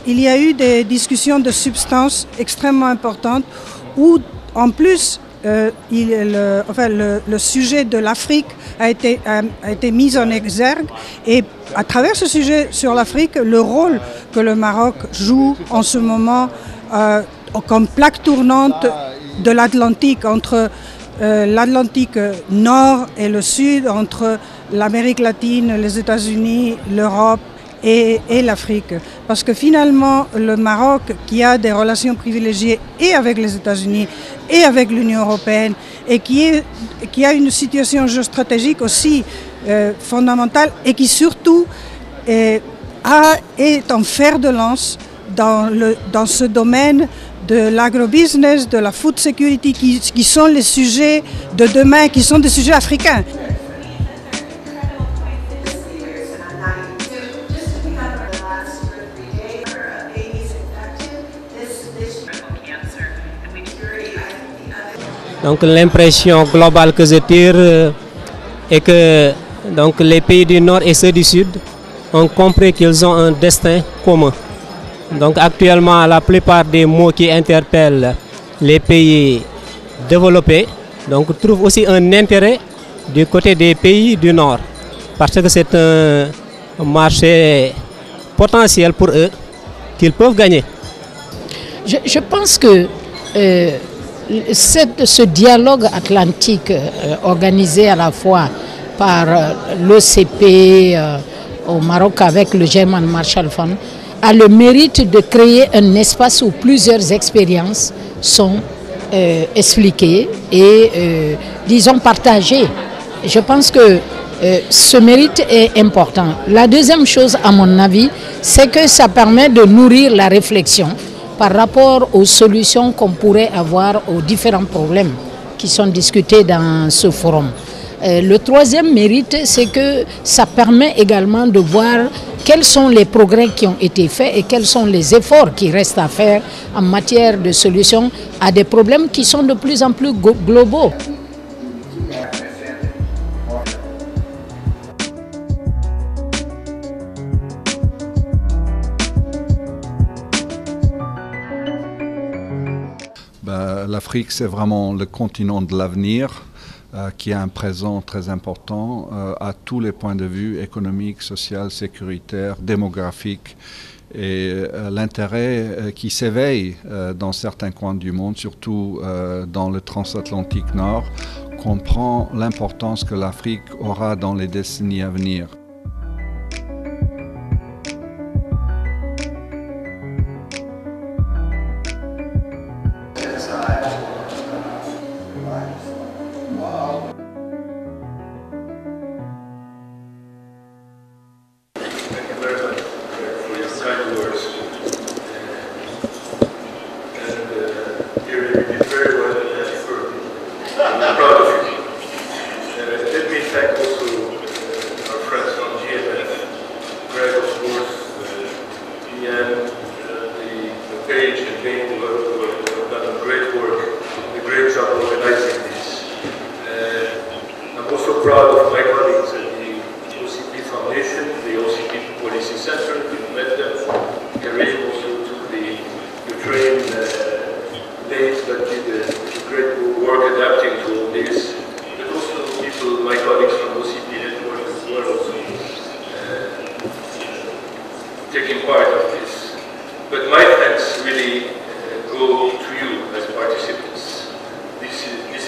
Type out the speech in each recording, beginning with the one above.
il y a eu des discussions de substance extrêmement importantes où, en plus, le sujet de l'Afrique a été mis en exergue, et à travers ce sujet sur l'Afrique, le rôle que le Maroc joue en ce moment comme plaque tournante de l'Atlantique, entre l'Atlantique nord et le sud, entre l'Amérique latine, les États-Unis, l'Europe et l'Afrique. Parce que finalement, le Maroc, qui a des relations privilégiées et avec les États-Unis et avec l'Union européenne, et qui a une situation géostratégique aussi fondamentale, et qui surtout est en fer de lance dans ce domaine de l'agrobusiness, de la food security, qui sont les sujets de demain, qui sont des sujets africains. Donc l'impression globale que je tire est que donc, les pays du Nord et ceux du Sud ont compris qu'ils ont un destin commun. Donc actuellement, la plupart des mots qui interpellent les pays développés trouvent aussi un intérêt du côté des pays du Nord, parce que c'est un marché potentiel pour eux qu'ils peuvent gagner. Je pense que ce dialogue atlantique organisé à la fois par l'OCP au Maroc avec le German Marshall Fund a le mérite de créer un espace où plusieurs expériences sont expliquées et, disons, partagées. Je pense que ce mérite est important. La deuxième chose, à mon avis, c'est que ça permet de nourrir la réflexion par rapport aux solutions qu'on pourrait avoir aux différents problèmes qui sont discutés dans ce forum. Le troisième mérite, c'est que ça permet également de voir quels sont les progrès qui ont été faits et quels sont les efforts qui restent à faire en matière de solutions à des problèmes qui sont de plus en plus globaux. L'Afrique, c'est vraiment le continent de l'avenir qui a un présent très important à tous les points de vue, économique, social, sécuritaire, démographique. Et l'intérêt qui s'éveille dans certains coins du monde, surtout dans le transatlantique nord, comprend l'importance que l'Afrique aura dans les décennies à venir. Proud of my colleagues at the OCP Foundation, the OCP Policy Center. We met them. Karim also took the Ukraine dates that did great work adapting to all this. But also people, my colleagues from OCP Network as well, also taking part of this. But my thanks really go to you as participants. This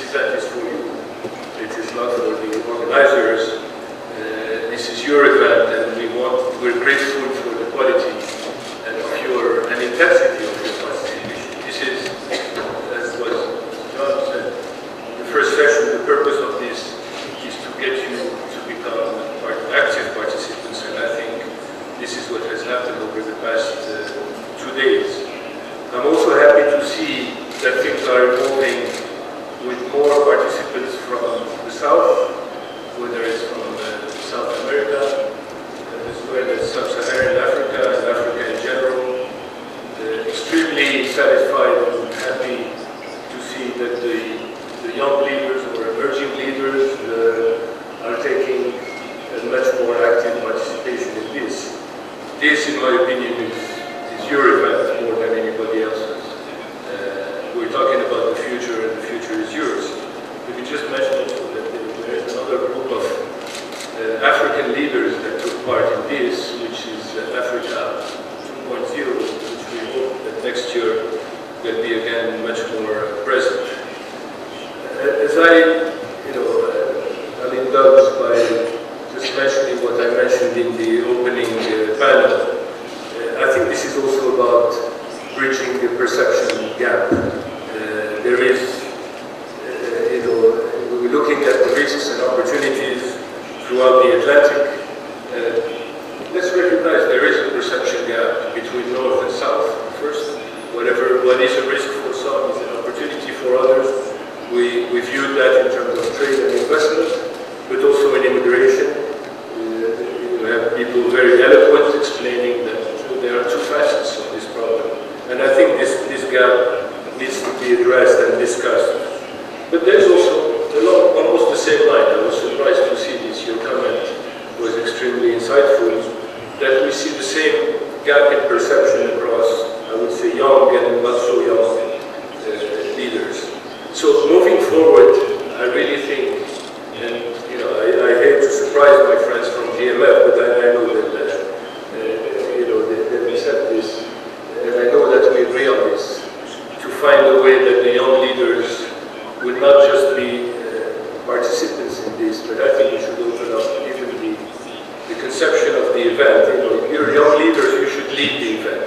event is for you. It is not for the organizers. This is your event, and we're grateful for the quality and intensity of your participation. This is, as was John said, the first session. The purpose of this is to get you to become active participants, and I think this is what has happened over the past 2 days. I'm also happy to see that things are evolving with more participants from the South, whether it's from South America, as well as Sub-Saharan Africa and Africa in general. Extremely satisfied and happy to see that the young leaders or emerging leaders are taking a much more active participation in this. This, in my opinion, is your African leaders that took part in this, which is Africa 2.0, which we hope that next year will be again much more present. As I'm indulged by just mentioning what I mentioned in the opening panel. I think this is also about bridging the perception gap. There is, we're looking at the risks and opportunities throughout the Atlantic. Let's recognize there is a perception gap between North and South. First, what is a risk for some is an opportunity for others. We viewed that in terms of trade and investment, but also in immigration. You have people very eloquent explaining that there are two facets of this problem. And I think this gap needs to be addressed and discussed. But there's also almost the same line. I was surprised to see this. Your comment was extremely insightful, that we see the same gap in perception across, I would say, young and not so young leaders. So moving forward, I really think, and I hate to surprise my friends from GMF, but I know that they accept this, and I know that we agree on this, to find a way that the young leaders would not just be participants in this, but I think we should open up even the conception of the event. You're young leaders, you should lead the event.